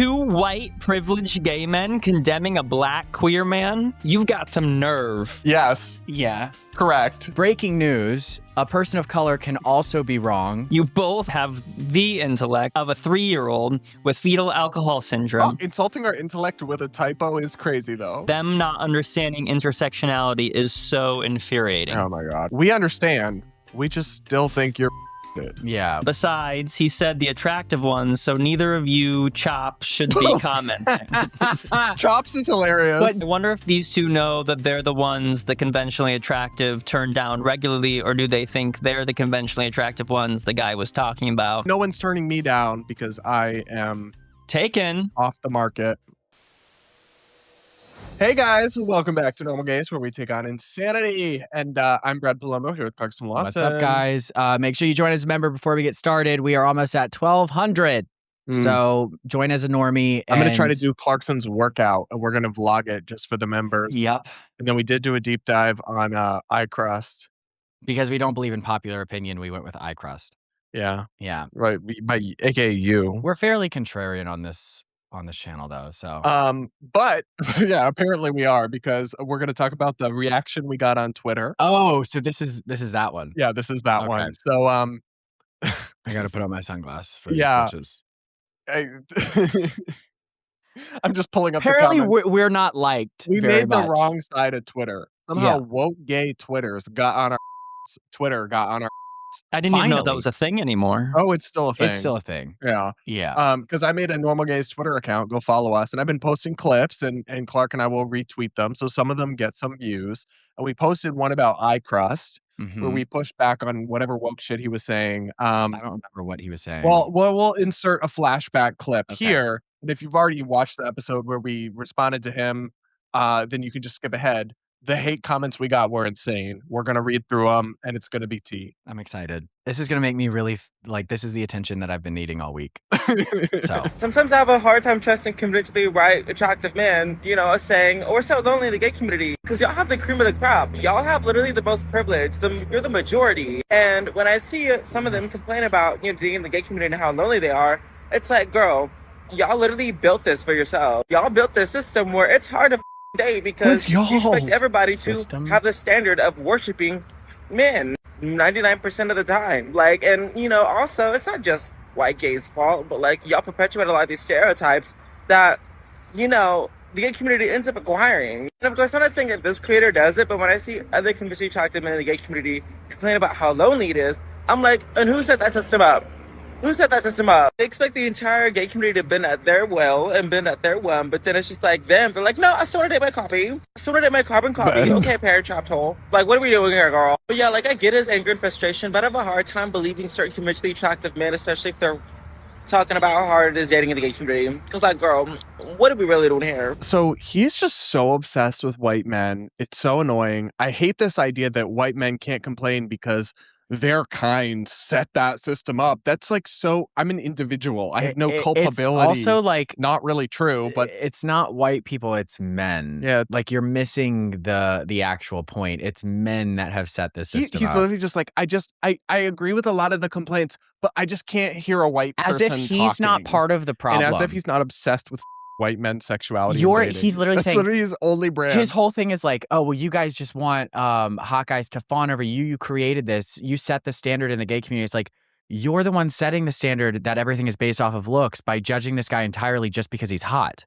Two white privileged gay men condemning a black queer man? You've got some nerve. Yes. Yeah. Correct. Breaking news. A person of color can also be wrong. You both have the intellect of a 3-year-old with fetal alcohol syndrome. Insulting our intellect with a typo is crazy, though. Them not understanding intersectionality is so infuriating. Oh my God. We understand. We just still think you're good. Yeah. Besides, he said the attractive ones, so neither of you chops should be commenting. Chops is hilarious. But I wonder if these two know that they're the ones the conventionally attractive turn down regularly, or do they think they're the conventionally attractive ones the guy was talking about? No one's turning me down because I am taken off the market. Hey guys, welcome back to Normal Gays, where we take on insanity. And I'm Brad Polumbo here with Clarkson Lawson. What's up, guys? Make sure you join as a member before we get started. We are almost at 1,200. So join as a normie. I'm going to try to do Clarkson's workout, and we're going to vlog it just for the members. Yep. And then we did do a deep dive on eye crust. Because we don't believe in popular opinion, we went with eye crust. Yeah. Yeah. Right. By AKA you. We're fairly contrarian on this channel, though. So but yeah, apparently we are, because we're going to talk about the reaction we got on Twitter. Oh, so this is that one. Yeah, this is that Okay. one. So I got to put on my sunglasses for these Yeah. bitches. I'm just pulling up Apparently, the comments. we're not liked. We very made the much. wrong side of Twitter. Somehow woke gay Twitters got on our Twitter got on our. I didn't even know that Finally. was a thing anymore. Oh, it's still a thing. It's still a thing. Yeah. Yeah. Because I made a Normal Gays Twitter account. Go follow us. And I've been posting clips, and Clark and I will retweet them. So some of them get some views. And we posted one about eye crust, where we pushed back on whatever woke shit he was saying. I don't remember what he was saying. Well, we'll insert a flashback clip here. And if you've already watched the episode where we responded to him, then you can just skip ahead. The hate comments we got were insane. We're going to read through them, and it's going to be tea. I'm excited. This is going to make me really, this is the attention that I've been needing all week. So Sometimes I have a hard time trusting conventionally white, attractive men, saying, "Oh, we're so lonely in the gay community." Because y'all have the cream of the crop. Y'all have literally the most privilege. You're the majority. And when I see some of them complain about, being in the gay community and how lonely they are, it's like, girl, y'all literally built this for yourself. Y'all built this system where it's hard to day because you expect everybody to have the standard of worshiping men 99% of the time. Also, it's not just white gays' fault, but y'all perpetuate a lot of these stereotypes that, the gay community ends up acquiring. And of course, I'm not saying that this creator does it, but when I see other conventionally attractive men in the gay community complain about how lonely it is, I'm like, and who set that system up? Who set that system up? They expect the entire gay community to bend at their will and bend at their whim, but then it's just like them. They're like, no, I still want to date my copy. I still want to date my carbon copy. Okay, parent trapped hole. What are we doing here, girl? But yeah, I get his anger and frustration, but I have a hard time believing certain conventionally attractive men, especially if they're talking about how hard it is dating in the gay community. Because, girl, what are we really doing here? So he's just so obsessed with white men. It's so annoying. I hate this idea that white men can't complain because their kind set that system up. That's I'm an individual. I have no culpability. It's also not really true, but it's not white people, it's men. Yeah. You're missing the actual point. It's men that have set this system he's up. literally just I agree with a lot of the complaints, but I just can't hear a white person as if he's not talking. part of the problem. And as if he's not obsessed with white men's sexuality. He's literally That's saying literally his only brand. His whole thing is oh, well, you guys just want hot guys to fawn over you. You created this. You set the standard in the gay community. It's you're the one setting the standard that everything is based off of looks by judging this guy entirely just because he's hot.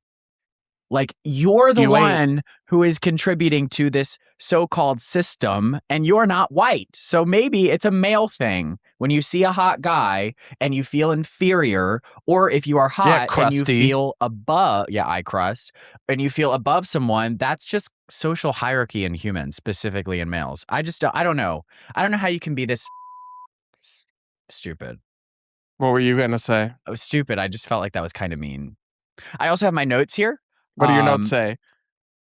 You're the one who is contributing to this so-called system, and you're not white. So maybe it's a male thing. When you see a hot guy and you feel inferior, or if you are hot and you feel above, eye crust, and you feel above someone, that's just social hierarchy in humans, specifically in males. I don't know. I don't know how you can be this stupid. What were you going to say? I was stupid. I just felt like that was kind of mean. I also have my notes here. What do your notes say?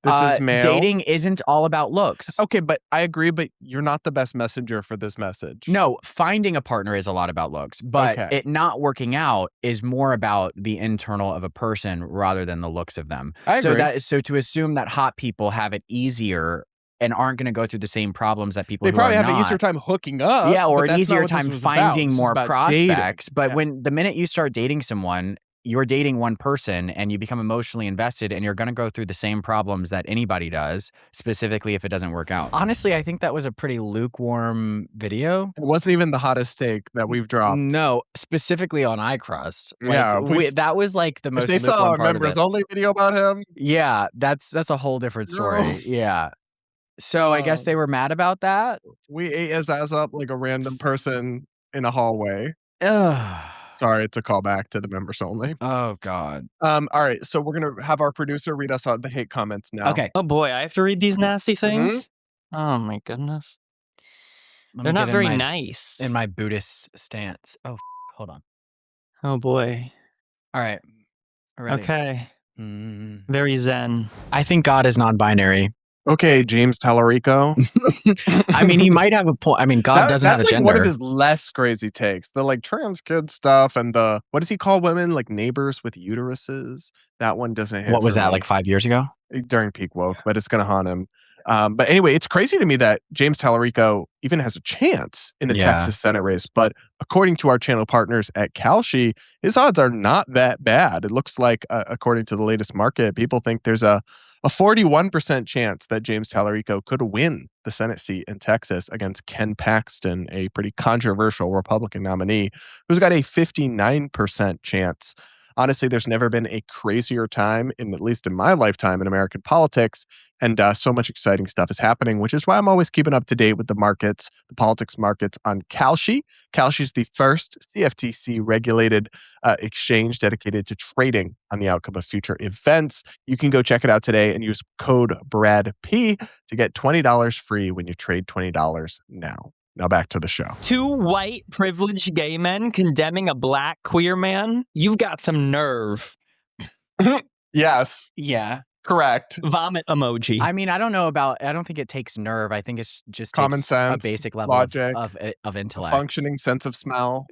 This is male. Dating isn't all about looks. Okay, but I agree, but you're not the best messenger for this message. No, finding a partner is a lot about looks, but it not working out is more about the internal of a person rather than the looks of them. I agree. So to assume that hot people have it easier and aren't going to go through the same problems that people they who probably are have an easier time hooking up. Yeah, or but an that's not easier what this time was finding about. more This is about prospects. dating. But when the minute you start dating someone, you're dating one person and you become emotionally invested and you're going to go through the same problems that anybody does, specifically if it doesn't work out. Honestly, I think that was a pretty lukewarm video. It wasn't even the hottest take that we've dropped. No, specifically on iCrust. Like, Yeah, that was like the most If they saw lukewarm our part of members it. only video about him. Yeah, that's a whole different story. Yeah. So I guess they were mad about that. We ate his ass up like a random person in a hallway. Ugh. Sorry, it's a callback to the members only. Oh, God. All right, so we're going to have our producer read us out the hate comments now. Okay. Oh boy, I have to read these nasty things? Oh my goodness. Let They're me not get very nice. in my Buddhist stance. Oh, hold on. Oh boy. All right. Ready? Okay. Very zen. I think God is non-binary. Okay, James Tallarico. I mean, he might have a point. I mean, God doesn't have a gender. One of his less crazy takes. The like trans kid stuff and the, what does he call women? Like neighbors with uteruses? That one doesn't hit. What was for that, me. like 5 years ago? During peak woke, but it's going to haunt him. But anyway, it's crazy to me that James Tallarico even has a chance in a Texas Senate race. But according to our channel partners at Kalshi, his odds are not that bad. It looks like, according to the latest market, people think there's a 41% chance that James Tallarico could win the Senate seat in Texas against Ken Paxton, a pretty controversial Republican nominee, who's got a 59% chance. Honestly, there's never been a crazier time, at least in my lifetime, in American politics. And so much exciting stuff is happening, which is why I'm always keeping up to date with the markets, the politics markets on Kalshi. Kalshi is the first CFTC-regulated exchange dedicated to trading on the outcome of future events. You can go check it out today and use code BRADP to get $20 free when you trade $20 now. Now back to the show. 2 white privileged gay men condemning a black queer man? You've got some nerve. Yes. Yeah. Correct. Vomit emoji. I mean, I don't think it takes nerve. I think it's just common takes sense, a basic level logic, of intellect. Functioning sense of smell.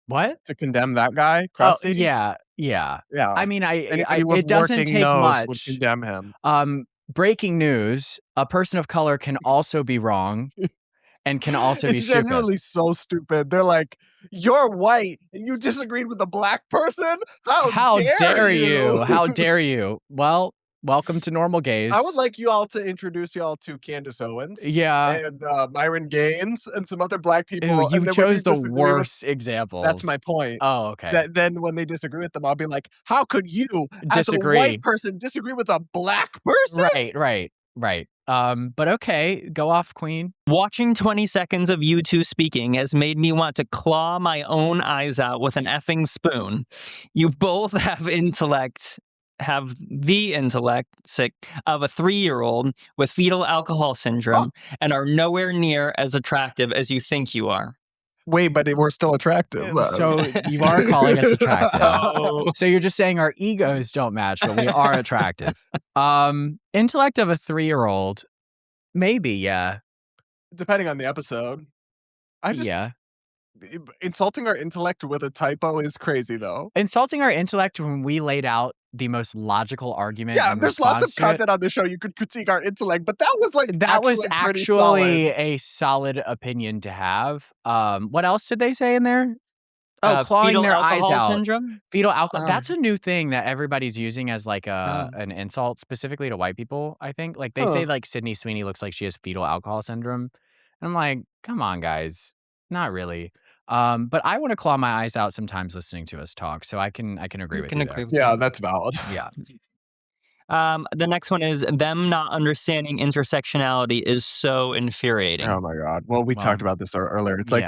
What? To condemn that guy? Crusty? Oh, yeah. I mean, it doesn't take much. Would condemn him. Breaking news, a person of color can also be wrong and can also be stupid. It's genuinely so stupid. They're like, you're white and you disagreed with a black person? How dare you? How dare you? Well, welcome to Normal Gays. I would like you all to introduce y'all to Candace Owens. Yeah. And Myron Gaines and some other black people. You chose the worst examples. That's my point. Oh, okay. Then when they disagree with them, I'll be like, how could you, disagree. as a white person, disagree with a black person? Right. But okay, go off, Queen. Watching 20 seconds of you two speaking has made me want to claw my own eyes out with an effing spoon. You both have the intellect of a 3-year-old with fetal alcohol syndrome and are nowhere near as attractive as you think you are. Wait, but we're still attractive. So you are calling us attractive. So you're just saying our egos don't match, but we are attractive. Intellect of a 3-year-old, maybe, yeah. Depending on the episode. Insulting our intellect with a typo is crazy, though. Insulting our intellect when we laid out the most logical argument. Yeah, there's lots of content on the show. You could critique our intellect, but that was actually a solid opinion to have. What else did they say in there? Oh, clawing their eyes out. Syndrome? Fetal alcohol. That's a new thing that everybody's using as like an insult, specifically to white people. I think like they say like Sydney Sweeney looks like she has fetal alcohol syndrome. And I'm like, come on, guys, not really. But I want to claw my eyes out sometimes listening to us talk, so I can agree with you. Yeah, that's valid. Yeah. The next one is them not understanding intersectionality is so infuriating. Oh my God. Well, we talked about this earlier. It's like,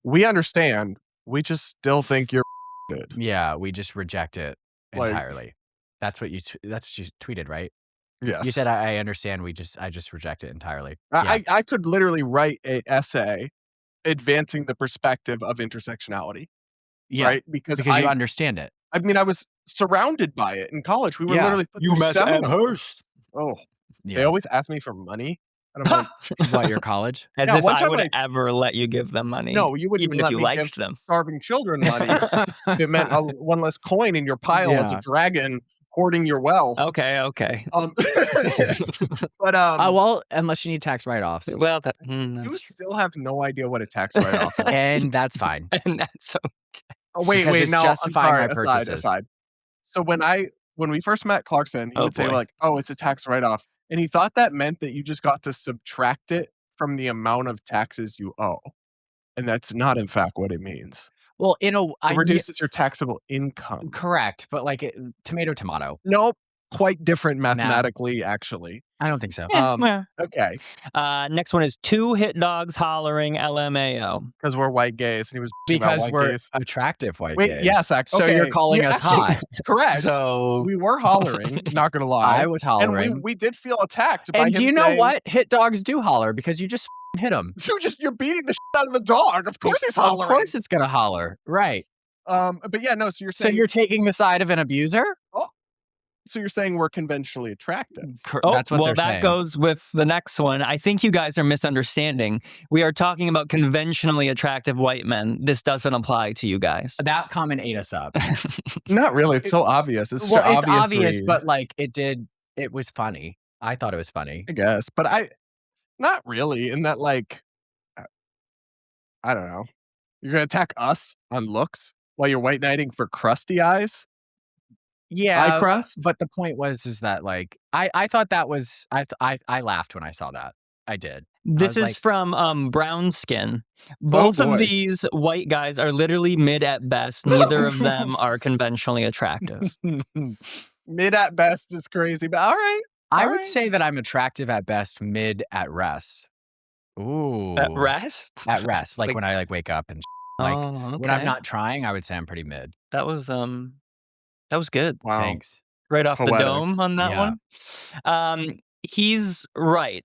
we understand. We just still think you're good. Yeah, we just reject it entirely. That's what you tweeted, right? Yes. You said, I understand. I just reject it entirely. I could literally write an essay advancing the perspective of intersectionality. Yeah. Right? Because you understand it. I mean, I was surrounded by it in college. We were literally put through seminars. Oh, they always ask me for money. And I'm like, what, your college? As if I would ever let you give them money. No, you wouldn't even if you liked them. Starving children money. If it meant one less coin in your pile as a dragon hoarding your wealth. Okay. But well, unless you need tax write-offs. Well, you still have no idea what a tax write-off is. And that's fine. And that's okay. Oh, wait, Because wait, it's no, I'm justifying sorry. my Aside, purchases. aside. So when we first met Clarkson, he Oh, would say boy. like, "Oh, it's a tax write-off," and he thought that meant that you just got to subtract it from the amount of taxes you owe, and that's not in fact what it means. Well, It reduces your taxable income. correct, but like tomato. Nope, quite different mathematically, actually. I don't think so. Yeah. Okay, Next one is 2 hit dogs hollering LMAO. because we're white gays, and he was bitching about Because white we're gays. attractive white Wait, gays. yes, So you're okay. calling Yeah, us actually, hot. correct. So We were hollering, not gonna lie. I was And hollering. we did feel attacked by him And do you know saying, what? Hit dogs do holler because you just hit them. You're beating the shit out of a dog. Of course he's hollering. Of course it's going to holler. Right. But yeah, no, so you're So saying you're taking the side of an abuser? so you're saying we're conventionally attractive. Oh, That's what well, they're that saying. goes with the next one. I think you guys are misunderstanding. We are talking about conventionally attractive white men. This doesn't apply to you guys. That comment ate us up. Not really. It's so obvious. It's Well, such an it's obvious, read, but like it was funny. I thought it was funny. I guess. But not really, in that like I don't know. You're gonna attack us on looks while you're white knighting for crusty eyes? Yeah. Eye crust? But the point is that like I thought that was I laughed when I saw that. I did. This was is like- from Brown Skin. Both boy. of these white guys are literally mid at best. Neither of them are conventionally attractive. Mid at best is crazy, but all right. I All would right. say that I'm attractive at best, mid at rest. Ooh. At rest? At rest. Like, Like- when I like wake up and like Oh, when I'm okay. not trying, I would say I'm pretty mid. That was good. Wow. Thanks. Right off Poetic. the dome on that Yeah. one. He's right.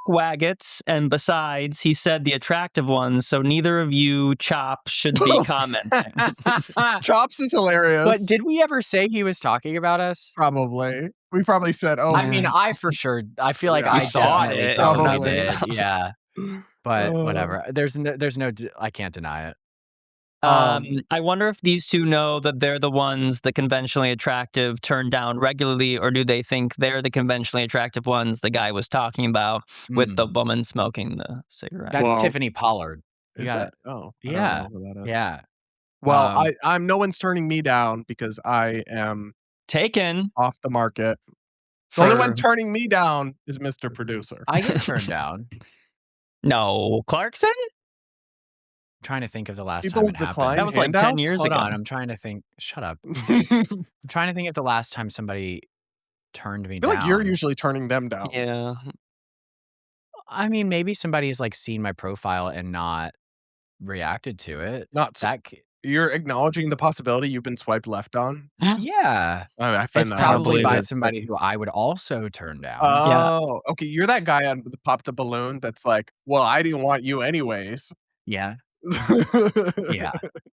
Waggots, and besides, he said the attractive ones, so neither of you chops should be commenting. Chops is hilarious. But did we ever say he was talking about us? Probably. We probably said, oh, I mean, I feel like Yeah. I You thought definitely it. thought we Probably. did. Yeah. But Oh. whatever. There's no I can't deny it. I wonder if these two know that they're the ones the conventionally attractive turn down regularly, or do they think they're the conventionally attractive ones the guy was talking about with the woman smoking the cigarette? That's Well, Tiffany Pollard. is Yeah. that? Oh, I don't Yeah. know who that is. Yeah. Well, I'm no one's turning me down because I am Taken. off the market. The only For- one turning me down is Mr. Producer. I get turned down. No, Clarkson? I'm trying to think of the last People time it decline happened. That was like 10 handouts? years Hold ago. on, I'm trying to think. Shut up. I I'm trying to think of the last time somebody turned me feel down. like you're usually turning them down. Yeah. I mean, maybe somebody has like seen my profile and not reacted to it. Not so, That you're acknowledging the possibility you've been swiped left on. yeah, I find it's that probably believe by it. somebody who I would also turn down. Oh, okay. You're that guy on the Pop the Balloon that's like, well, I didn't want you anyways. Yeah, yeah.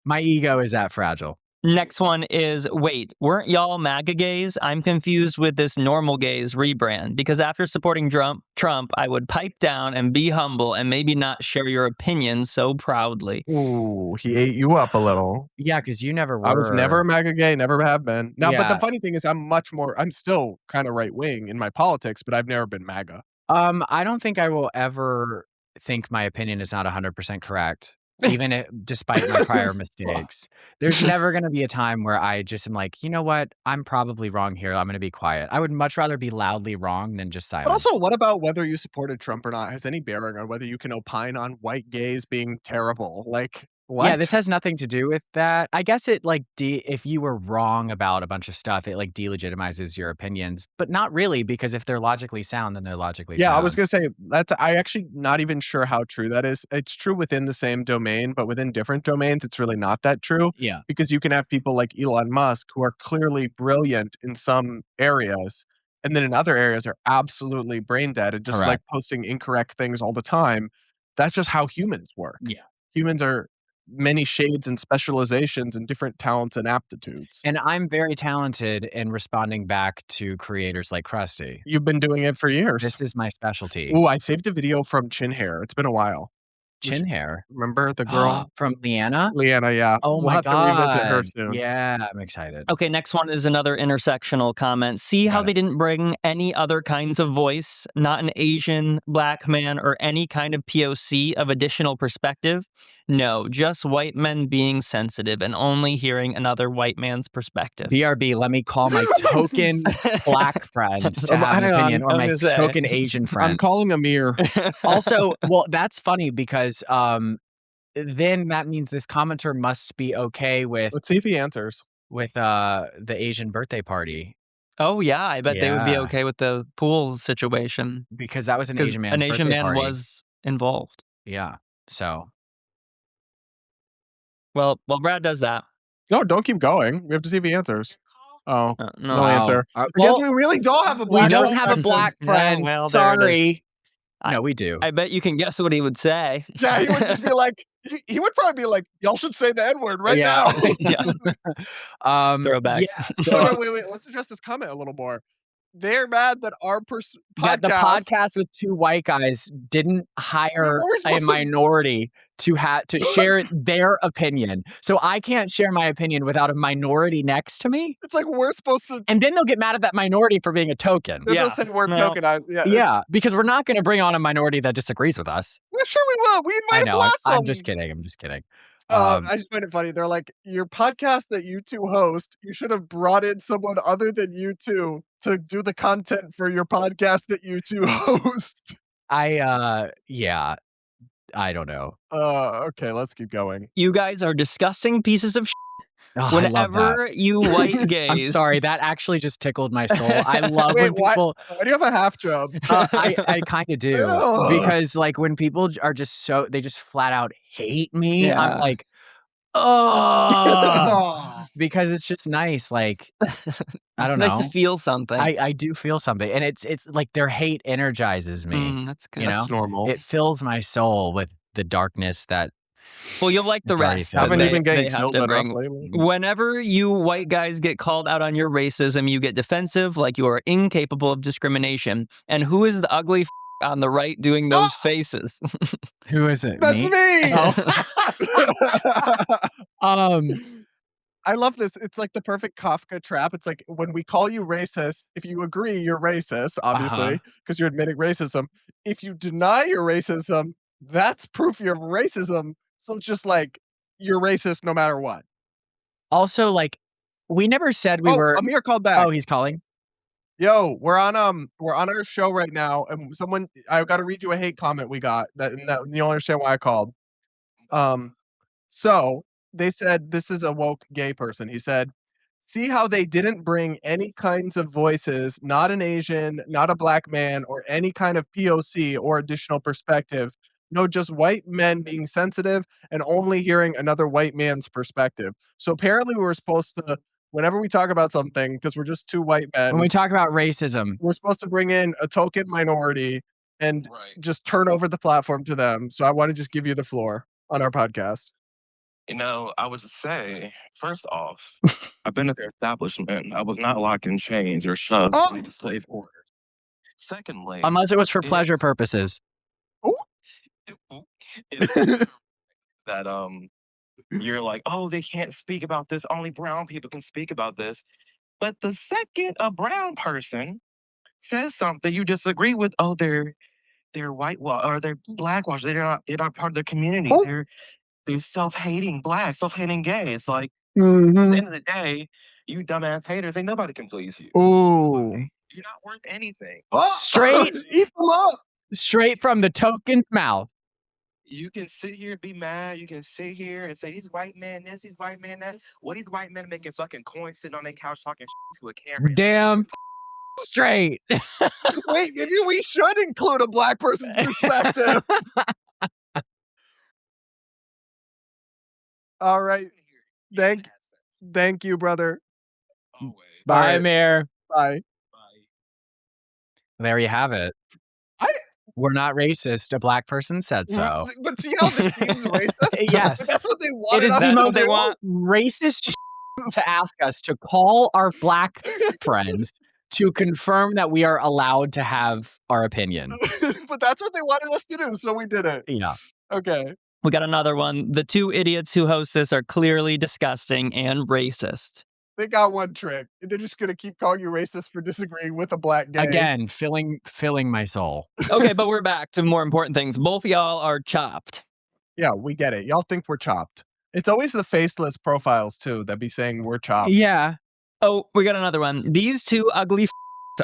My ego is that fragile. Next one is, wait, weren't y'all MAGA gays? I'm confused with this normal gays rebrand, because after supporting Trump, I would pipe down and be humble and maybe not share your opinions so proudly. Ooh, he ate you up a little. Yeah, because you never were. I was never a MAGA gay, never have been. No, but the Yeah. funny thing is I'm still kind of right wing in my politics, but I've never been MAGA. I don't think I will ever think my opinion is not 100% correct. Even despite my prior mistakes, there's never going to be a time where I just am like, you know what? I'm probably wrong here. I'm going to be quiet. I would much rather be loudly wrong than just silent. But also, what about whether you supported Trump or not has any bearing on whether you can opine on white gays being terrible? Like, what? Yeah, this has nothing to do with that. I guess it like if you were wrong about a bunch of stuff, it like delegitimizes your opinions, but not really, because if they're logically sound, then they're logically Yeah, sound. I was gonna say I actually not even sure how true that is. It's true within the same domain, but within different domains, it's really not that true. Yeah. Because you can have people like Elon Musk who are clearly brilliant in some areas, and then in other areas are absolutely brain dead and just like Correct. posting incorrect things all the time. That's just how humans work. Yeah. Humans are many shades and specializations and different talents and aptitudes. And I'm very talented in responding back to creators like Krusty. You've been doing it for years. This is my specialty. Ooh, I saved a video from Chin Hair. It's been a while. Chin hair. Remember the girl? From Leanna? Leanna, yeah. Oh we'll my have god. to revisit her soon. Yeah, I'm excited. Okay, next one is another intersectional comment. See how Got it. they didn't bring any other kinds of voice, not an Asian, black man, or any kind of POC of additional perspective? No, just white men being sensitive and only hearing another white man's perspective. BRB, let me call my token black friend to have an opinion, or my token Asian friend. I'm calling Amir. Also, well, that's funny because then that means this commenter must be okay with Let's see if he answers. with the Asian birthday party. Oh yeah, I bet they would be okay with the pool situation because that was an Asian man. An Asian man was involved. Yeah. So. Well, Brad does that. No, don't keep going. We have to see if he answers. Oh, no Wow. answer. I guess we really don't have a black. We don't have a black friend. Yeah, well, sorry. No, we do. I bet you can guess what he would say. Yeah, he would just be like, he would probably be like, y'all should say the N-word right now. Yeah. Throwback. Yeah. So wait. Let's address this comment a little more. They're mad that our podcast... That the podcast with two white guys didn't hire a minority to share their opinion. So I can't share my opinion without a minority next to me. It's like we're supposed to... And then they'll get mad at that minority for being a token. They're just saying we're tokenized. Yeah, because we're not going to bring on a minority that disagrees with us. Well, sure we will. We invited Blossom. I'm just kidding. I just find it funny. They're like, your podcast that you two host, you should have brought in someone other than you two to do the content for your podcast that you two host. I don't know. Okay, let's keep going. You guys are disgusting pieces of shit. Oh, Whenever you white gays... I'm sorry, that actually just tickled my soul. I love when people... Why do you have a half job? I kind of do. Because like when people are just they just flat out hate me, I'm like, oh, because it's just nice. Like, I don't know. It's nice to feel something. I do feel something. And it's like their hate energizes me. That's good. That's normal. It fills my soul with the darkness that... Well, you'll like the rest. Haven't even getting filled that up lately. Whenever you white guys get called out on your racism, you get defensive, like you are incapable of discrimination. And who is the ugly on the right doing those faces? Who is it? That's me. I love this. It's like the perfect Kafka trap. It's like when we call you racist, if you agree you're racist, obviously, because you're admitting racism. If you deny your racism, that's proof you're racism. So it's just like, you're racist no matter what. Also, like, we never said we were... Amir called back. Oh, he's calling? Yo, we're on our show right now, and I've got to read you a hate comment we got, that you'll understand why I called. So, they said, this is a woke gay person. He said, see how they didn't bring any kinds of voices, not an Asian, not a black man, or any kind of POC or additional perspective. No, just white men being sensitive and only hearing another white man's perspective. So apparently we were supposed to, whenever we talk about something, because we're just two white men. When we talk about racism. We're supposed to bring in a token minority and just turn over the platform to them. So I want to just give you the floor on our podcast. You know, I would just say, first off, I've been at their establishment. I was not locked in chains or shoved into slave orders. Secondly... Unless it was for pleasure purposes. that you're like, oh, they can't speak about this, only brown people can speak about this. But the second a brown person says something you disagree with, oh, they're whitewash or they're blackwash, they're not part of their community. They're self-hating black, self-hating gay. It's like at the end of the day, you dumbass haters, ain't nobody can please you. You're not worth anything. Straight eat them up. Straight from the token's mouth. You can sit here and be mad. You can sit here and say, these white men this, these white men that. What these white men making fucking coins sitting on their couch talking to a camera? Damn straight. Wait, maybe we should include a black person's perspective. All right. Thank you, brother. Always. Bye, Amir. Bye. There you have it. We're not racist. A black person said so. But see how this seems racist? Yes. That's what they want. It is the most racist to ask us to call our black friends to confirm that we are allowed to have our opinion. But that's what they wanted us to do, so we did it. Yeah. Okay. We got another one. The two idiots who host this are clearly disgusting and racist. They got one trick. They're just going to keep calling you racist for disagreeing with a black gay. Again, filling my soul. Okay, but we're back to more important things. Both of y'all are chopped. Yeah, we get it. Y'all think we're chopped. It's always the faceless profiles too that be saying we're chopped. Yeah. Oh, we got another one. These two ugly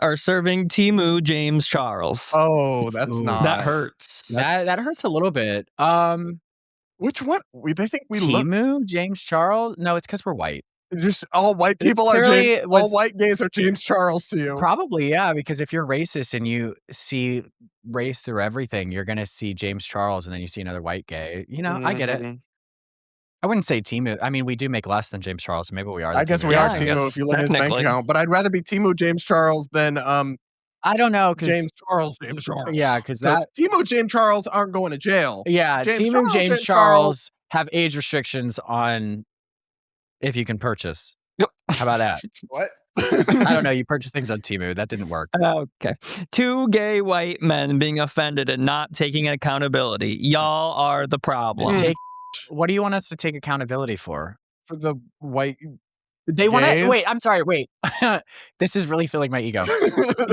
are serving Timu James Charles. Oh, that's Ooh. not. That hurts. That hurts a little bit. Which one? They think we look. Timu, James Charles? No, it's because we're white. Just all white It's people are clearly James. All white gays are James Charles to you. Probably, yeah, because if you're racist and you see race through everything, you're gonna see James Charles and then you see another white gay. You know, I get it. Mhm. I wouldn't say Timu. I mean, we do make less than James Charles, so maybe we are. I guess we Yeah, are I Timu guess if you look at his bank technically. account, but I'd rather be Timu James Charles than I don't know, because James Charles James Charles. yeah, because that Timu James Charles aren't going to jail. yeah, James Timu Charles, James James Charles have age restrictions on if you can purchase. Yep. How about that? What? I don't know. You purchase things on Timu. That didn't work. Okay. Two gay white men being offended and not taking accountability. Y'all are the problem. What do you want us to take accountability for? For the white. They want to gays? wait. I'm sorry. Wait. This is really filling my ego.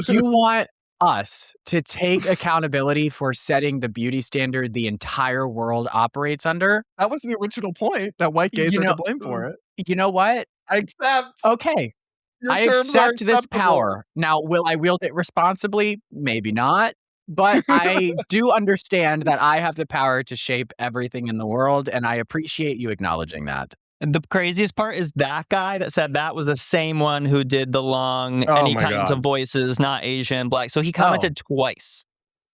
You want us to take accountability for setting the beauty standard the entire world operates under? That was the original point, that white gays You are know- to blame for it. You know what? I accept. Okay. Your I terms are accept this acceptable. power. Now, will I wield it responsibly? Maybe not. But I do understand that I have the power to shape everything in the world, and I appreciate you acknowledging that. And the craziest part is that guy that said that was the same one who did the long Oh any my kinds God. of voices, not Asian, black. So he commented twice.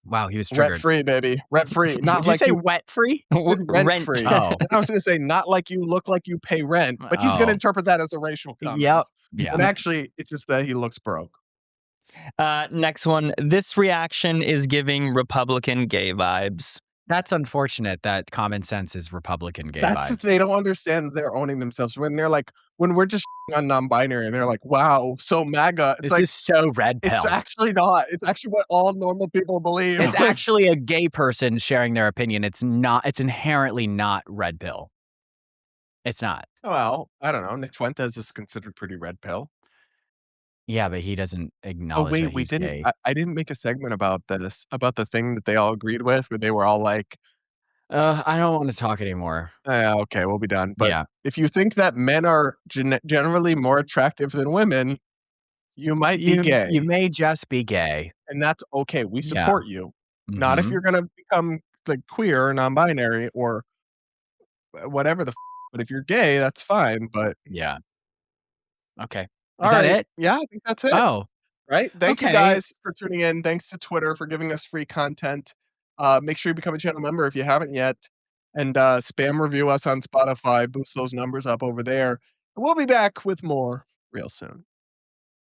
Wow, he was Rent triggered. free, baby. Rent free. Not Did you like say you wet free? rent free. Oh. And I was going to say, not like you look like you pay rent, but he's going Oh. to interpret that as a racial comment. Yep. Yeah. And actually, it's just that he looks broke. Next one. This reaction is giving Republican gay vibes. That's unfortunate that common sense is Republican gay That's vibes. they don't understand they're owning themselves. When they're like, when we're just on non-binary and they're like, wow, so MAGA. It's This like, is so red pill. it's actually not. It's actually what all normal people believe. It's actually a gay person sharing their opinion. It's not. It's inherently not red pill. It's not. Well, I don't know. Nick Fuentes is considered pretty red pill. Yeah, but he doesn't Oh acknowledge wait, that we he's didn't. gay. I didn't make a segment about this, about the thing that they all agreed with, where they were all like, I don't want to talk anymore. okay, we'll be done. But Yeah. if you think that men are generally more attractive than women, you might be gay, You may just be gay. and that's okay. We Yeah. support you. Not if Mhm. you're gonna become like queer or non-binary or whatever the. But if you're gay, that's fine. But Yeah. Okay. all Is that right. it? Yeah, I think that's it. Oh, Right. Thank you Okay. guys for tuning in. Thanks to Twitter for giving us free content. Make sure you become a channel member if you haven't yet. And spam review us on Spotify. Boost those numbers up over there. And we'll be back with more real soon.